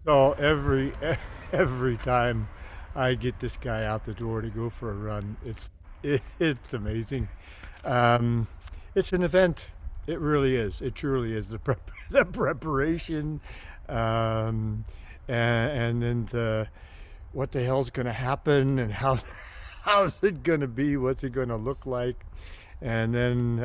So every time I get this guy out the door to go for a run, it's amazing. Um, it's an event. It really is. It truly is the preparation, um, and then the what the hell's going to happen and how how's it going to be? What's it going to look like? And then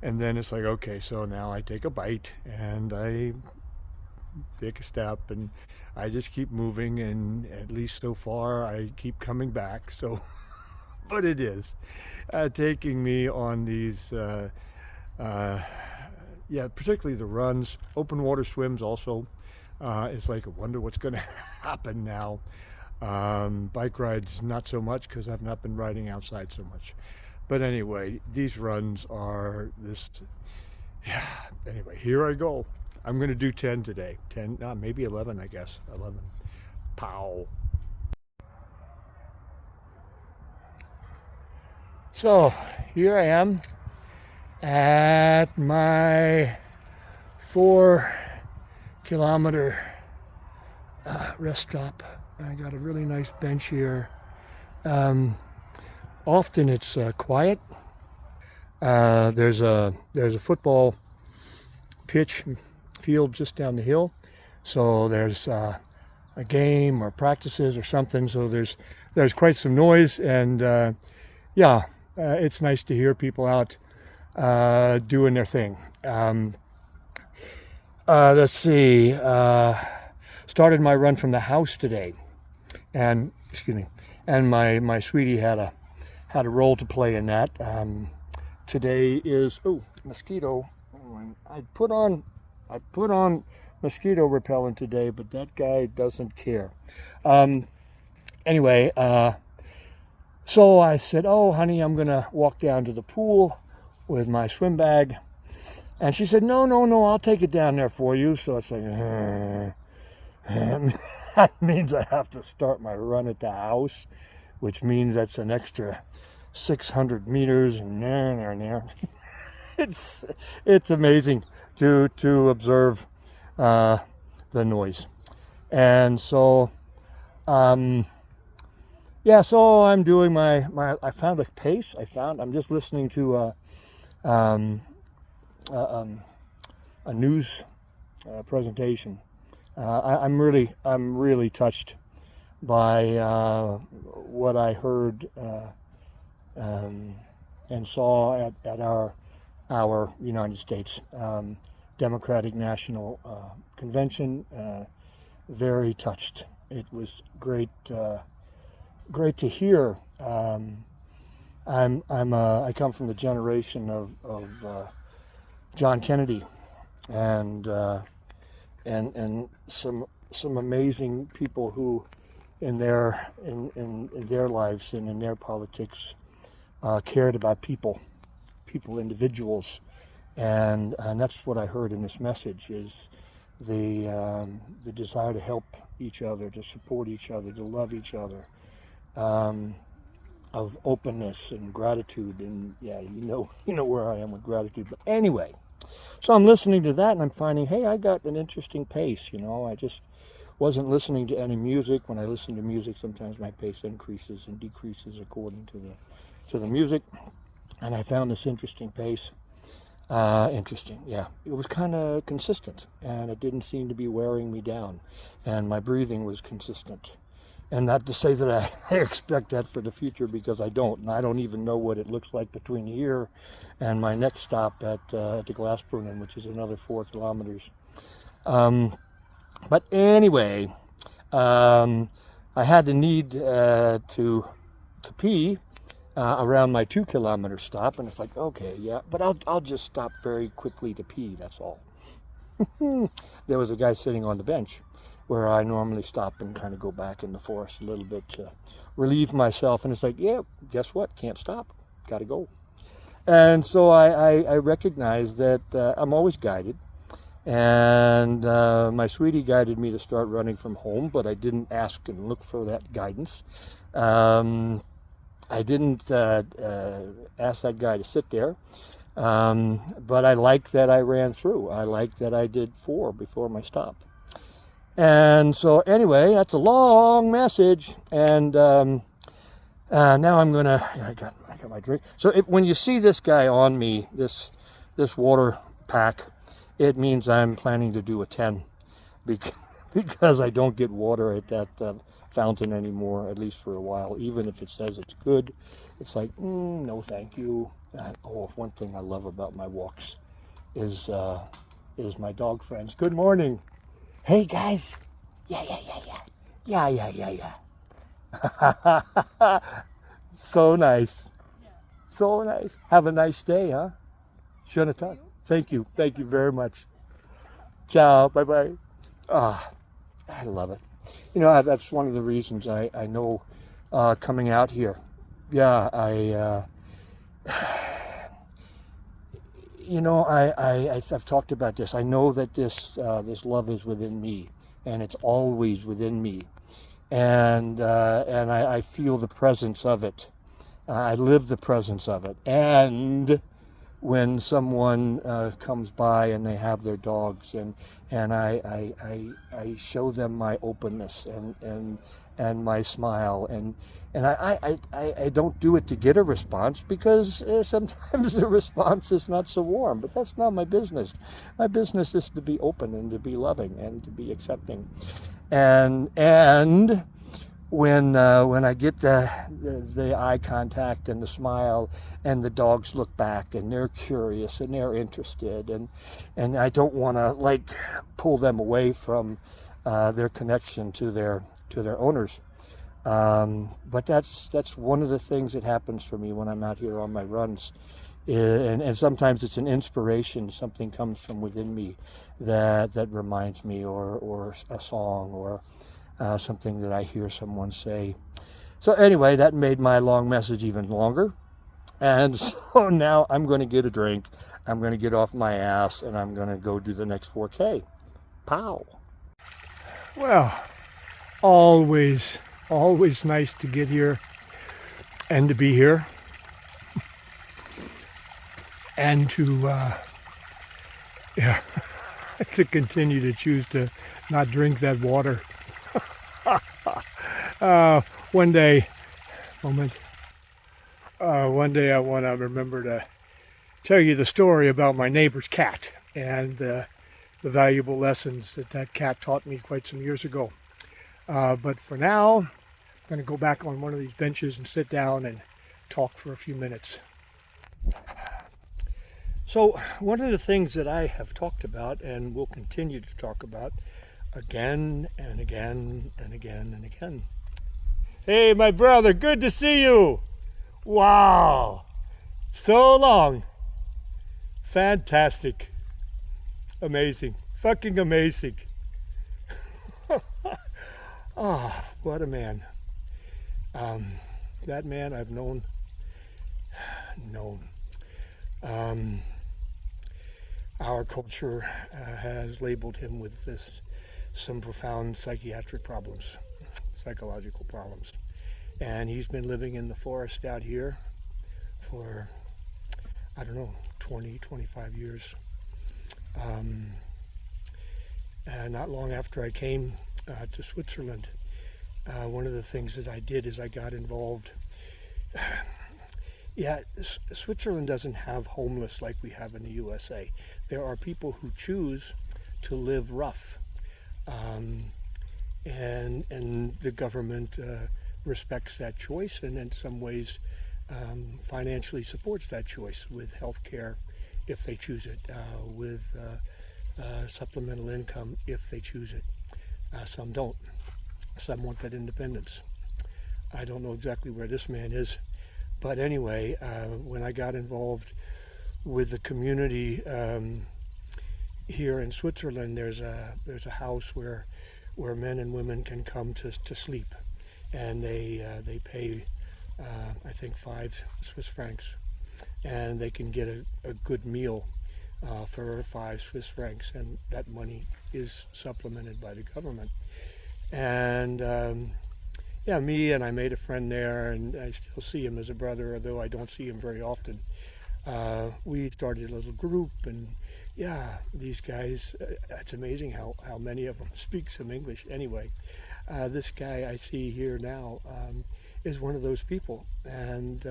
it's like, okay, so now I take a bite and I take a step and I just keep moving, and at least so far I keep coming back. So, but it is taking me on these, uh, yeah, particularly the runs, open water swims also. It's like, I wonder what's going to happen now. Bike rides, not so much because I've not been riding outside so much. But anyway, these runs are this. Yeah. Anyway, here I go. I'm going to do 10 today. 10, maybe 11, I guess. 11. Pow. So here I am at my 4 kilometer rest stop. I got a really nice bench here. Um, Often it's quiet. There's a football pitch field just down the hill, so there's a game or practices or something. So there's quite some noise, and yeah, it's nice to hear people out doing their thing. Let's see. Started my run from the house today, and excuse me, and my sweetie had a role to play in that. Today is mosquito. I put on mosquito repellent today, but that guy doesn't care. Anyway, so I said, "Oh, honey, I'm gonna walk down to the pool with my swim bag," and she said, "No, no, no, I'll take it down there for you." So it's like, that means I have to start my run at the house, which means that's an extra 600 meters, and there. It's amazing to observe the noise, and so yeah. So I'm doing my I found a pace. I'm just listening to um, a news presentation. I'm really touched by what I heard and saw at our United States Democratic National Convention. Very touched. It was great to hear. I come from the generation of John Kennedy, and some amazing people who in their lives and in their politics cared about people, individuals, and that's what I heard in this message is the desire to help each other, to support each other, to love each other, of openness and gratitude. And yeah, you know where I am with gratitude. But anyway, so I'm listening to that and I'm finding, hey, I got an interesting pace. I just wasn't listening to any music. When I listen to music, sometimes my pace increases and decreases according to the music. And I found this interesting pace. Interesting, yeah. It was kind of consistent, and it didn't seem to be wearing me down. And my breathing was consistent. And not to say that I expect that for the future, because I don't. And I don't even know what it looks like between here and my next stop at the Glassbrunnen, which is another 4 kilometers. But anyway, I had the need to pee around my 2 kilometer stop, and it's like, okay, yeah, but I'll just stop very quickly to pee. That's all. There was a guy sitting on the bench where I normally stop and kind of go back in the forest a little bit to relieve myself, and it's like, yeah, guess what? Can't stop. Got to go. And so I recognize that I'm always guided. And my sweetie guided me to start running from home, but I didn't ask and look for that guidance. I didn't ask that guy to sit there, but I like that I ran through. I like that I did 4 before my stop. And so anyway, that's a long message, and now I'm gonna. I got my drink. So when you see this guy on me, this water pack, it means I'm planning to do a 10, because I don't get water at that fountain anymore, at least for a while. Even if it says it's good, it's like, no, thank you. One thing I love about my walks is my dog friends. Good morning. Hey guys. Yeah. So nice. So nice. Have a nice day, huh? Shunata. Thank you. Thank you very much. Ciao. Bye-bye. Ah, I love it. You know, that's one of the reasons I know coming out here. Yeah, I've talked about this. I know that this love is within me, and it's always within me, and I feel the presence of it. I live the presence of it. And when someone comes by and they have their dogs, and I show them my openness and my smile, and I don't do it to get a response, because sometimes the response is not so warm, but that's not my business. My business is to be open and to be loving and to be accepting. And when I get the eye contact and the smile, and the dogs look back and they're curious and they're interested, and I don't want to like pull them away from their connection to their owners. But that's one of the things that happens for me when I'm out here on my runs. And sometimes it's an inspiration. Something comes from within me that reminds me, or a song, or something that I hear someone say. So anyway, that made my long message even longer. And so now I'm going to get a drink. I'm going to get off my ass, and I'm going to go do the next 4K. Pow. Well, always nice to get here and to be here, and to to continue to choose to not drink that water. One day I want to remember to tell you the story about my neighbor's cat, and the valuable lessons that cat taught me quite some years ago. But for now, I'm going to go back on one of these benches and sit down and talk for a few minutes. So one of the things that I have talked about, and will continue to talk about again and again and again and again. Hey, my brother, good to see you. Wow, so long. Fantastic. Amazing. Fucking amazing. Oh, what a man. That man I've known. Our culture has labeled him with some profound psychiatric problems, psychological problems. And he's been living in the forest out here for, 20, 25 years. Not long after I came to Switzerland, one of the things that I did is I got involved. Switzerland doesn't have homeless like we have in the USA. There are people who choose to live rough, and the government respects that choice, and in some ways financially supports that choice with health care if they choose it, with supplemental income if they choose it. Some don't. Some want that independence. I don't know exactly where this man is, but anyway, when I got involved with the community here in Switzerland, there's a house where men and women can come to sleep, and they pay I think 5 Swiss francs, and they can get a good meal for 5 Swiss francs, and that money is supplemented by the government. And me and I made a friend there, and I still see him as a brother, although I don't see him very often. We started a little group, and yeah, these guys, it's amazing how many of them speak some English anyway. This guy I see here now is one of those people. And,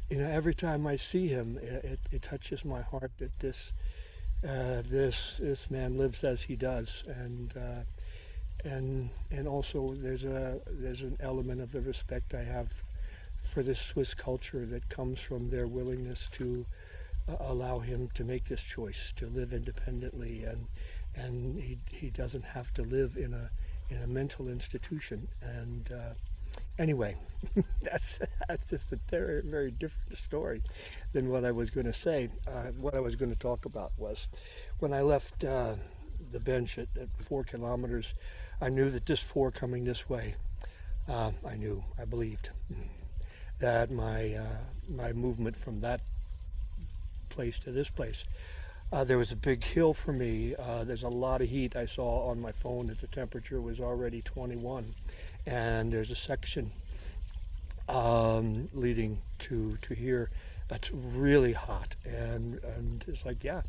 every time I see him, it touches my heart that this man lives as he does. And also there's an element of the respect I have for this Swiss culture that comes from their willingness to allow him to make this choice to live independently, and he doesn't have to live in a mental institution. And anyway, that's just a very, very different story than what I was going to say. What I was going to talk about was when I left the bench at 4 kilometers, I knew that this four coming this way, I believed that my movement from that place to this place, there was a big hill for me. There's a lot of heat. I saw on my phone that the temperature was already 21, and there's a section leading to here that's really hot, and it's like, yeah,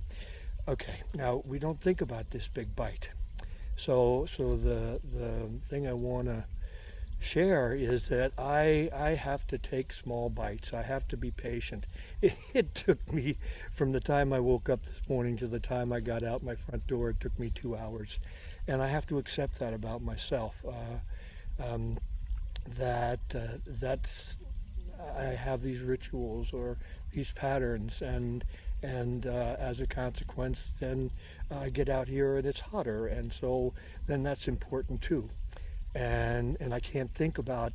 okay, now we don't think about this big bite. So the thing I want to share is that I have to take small bites. I have to be patient. It took me, from the time I woke up this morning to the time I got out my front door, it took me 2 hours, and I have to accept that about myself. That's I have these rituals or these patterns, and as a consequence, then I get out here and it's hotter, and so then that's important too. And I can't think about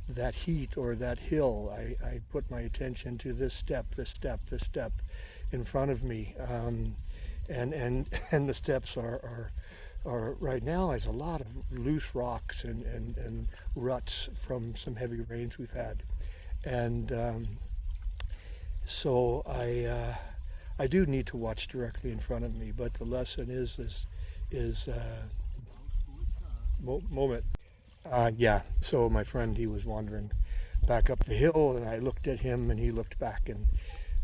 that heat or that hill. I put my attention to this step in front of me, and the steps are right now. There's a lot of loose rocks and ruts from some heavy rains we've had, and so I do need to watch directly in front of me. But the lesson is moment. Yeah, so my friend, he was wandering back up the hill, and I looked at him and he looked back, and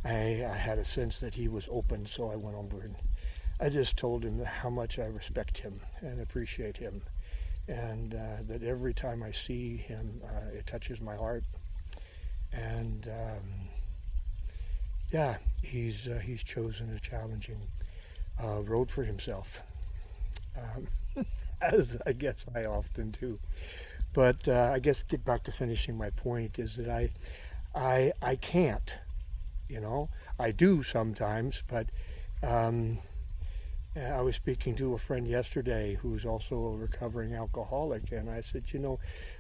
I had a sense that he was open, so I went over and I just told him how much I respect him and appreciate him, and that every time I see him, it touches my heart. And yeah, he's chosen a challenging road for himself. As I guess I often do. But I guess get back to finishing my point is that I can't, I do sometimes, but I was speaking to a friend yesterday who's also a recovering alcoholic, and I said,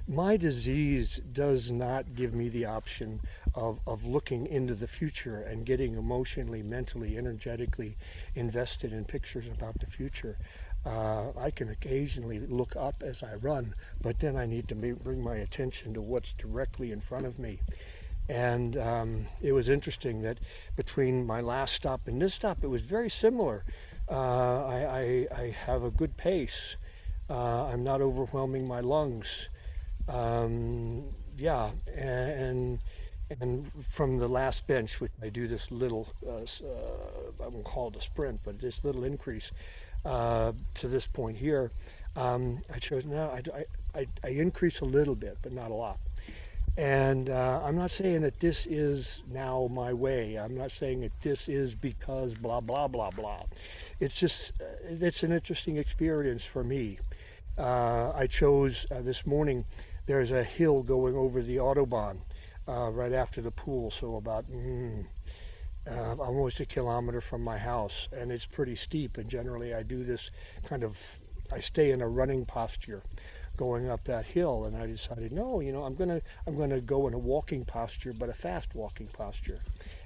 my disease does not give me the option of looking into the future and getting emotionally, mentally, energetically invested in pictures about the future. I can occasionally look up as I run, but then I need to bring my attention to what's directly in front of me. And it was interesting that between my last stop and this stop, it was very similar. I have a good pace. I'm not overwhelming my lungs. Yeah, and from the last bench, which I do this little, I won't call it a sprint, but this little increase, to this point here, I chose I increase a little bit, but not a lot. And I'm not saying that this is now my way. I'm not saying that this is because blah, blah, blah, blah. It's just, it's an interesting experience for me. I chose this morning, there's a hill going over the Autobahn right after the pool, so about almost 1 kilometer from my house, and it's pretty steep, and generally I do this I stay in a running posture going up that hill, and I decided, no, I'm gonna go in a walking posture, but a fast walking posture.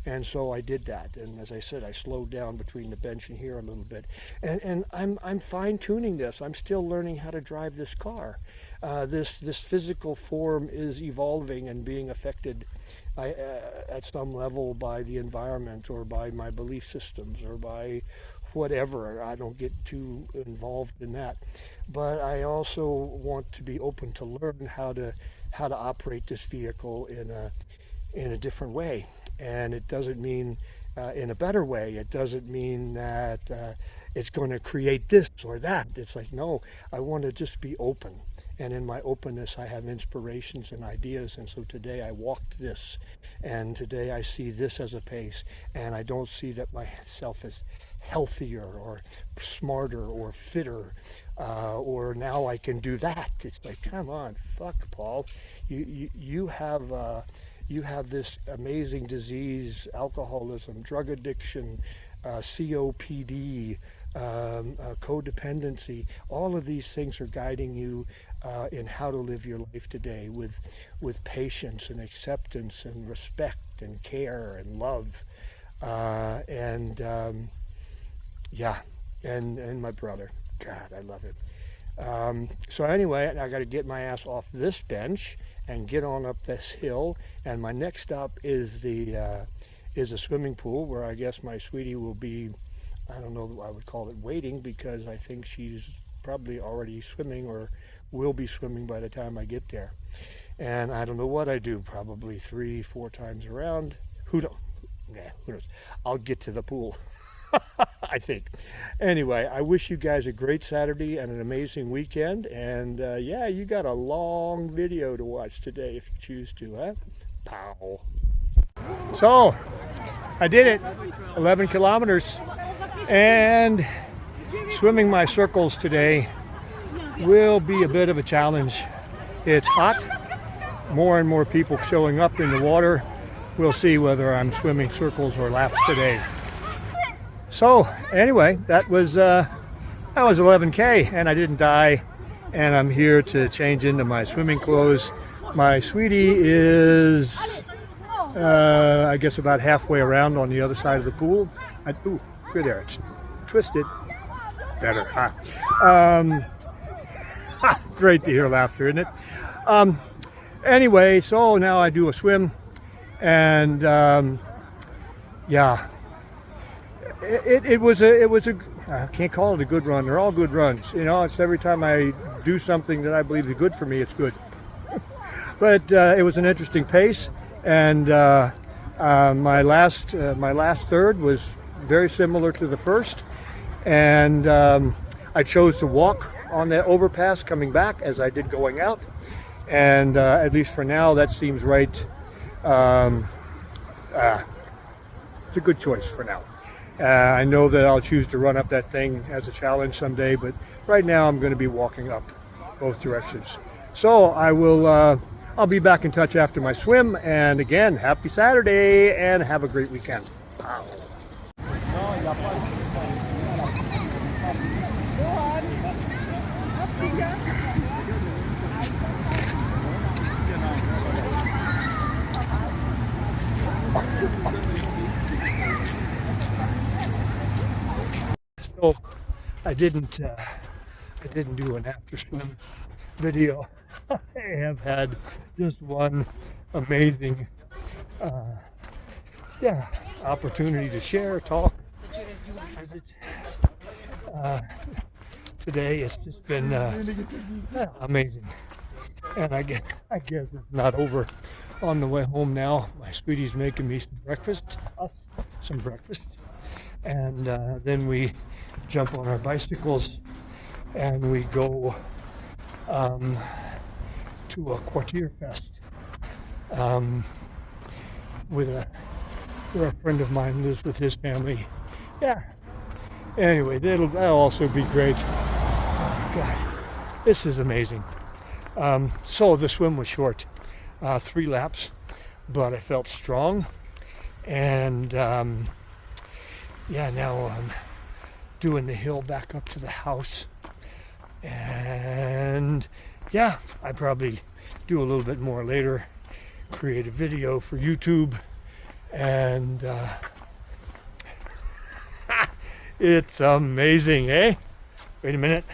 And so I did that, and as I said, I slowed down between the bench and here a little bit, and I'm fine-tuning this. I'm still learning how to drive this car. This physical form is evolving and being affected at some level by the environment or by my belief systems or by whatever. I don't get too involved in that, but I also want to be open to learn how to operate this vehicle in a different way. And it doesn't mean in a better way. It doesn't mean that it's going to create this or that. It's like, no, I want to just be open. And in my openness, I have inspirations and ideas. And so today I walked this, and today I see this as a pace, and I don't see that myself as healthier or smarter or fitter, or now I can do that. It's like, come on, fuck, Paul. You have this amazing disease, alcoholism, drug addiction, COPD, codependency. All of these things are guiding you in how to live your life today with patience and acceptance and respect and care and love, and my brother. God, I love it. So anyway, I got to get my ass off this bench and get on up this hill, and my next stop is a swimming pool where I guess my sweetie will be, I don't know, I would call it waiting, because I think she's probably already swimming or will be swimming by the time I get there. And I don't know what I do, probably 3-4 times around. Who knows? I'll get to the pool. I think. Anyway, I wish you guys a great Saturday and an amazing weekend. And yeah, you got a long video to watch today if you choose to, huh? Pow. So, I did it. 11 kilometers. And swimming my circles today will be a bit of a challenge. It's hot. More and more people showing up in the water. We'll see whether I'm swimming circles or laps today. So anyway, that was 11K, and I didn't die, and I'm here to change into my swimming clothes. My sweetie is I guess about halfway around on the other side of the pool. Ooh, good there, it's twisted. Better, huh? Great to hear laughter, isn't it? Anyway, so now I do a swim, and yeah. It was a I can't call it a good run. They're all good runs. You know, it's every time I do something that I believe is good for me, it's good. But it was an interesting pace, and my last third was very similar to the first, and I chose to walk on that overpass coming back as I did going out, and at least for now that seems right. It's a good choice for now. I know that I'll choose to run up that thing as a challenge someday, but right now I'm going to be walking up both directions. So I'll be back in touch after my swim, and again, happy Saturday and have a great weekend. Wow. So I didn't do an after swim video. I have had just one amazing opportunity to share, talk, visit. Today it's just been amazing, and I guess it's not over. On the way home now, my sweetie's making me some breakfast, and then we jump on our bicycles and we go to a Quartier Fest where a friend of mine lives with his family. Yeah. Anyway, that'll also be great. God, this is amazing. So the swim was short, 3 laps, but I felt strong, and now I'm doing the hill back up to the house, and yeah, I probably do a little bit more later, create a video for YouTube, and it's amazing, eh? Wait a minute.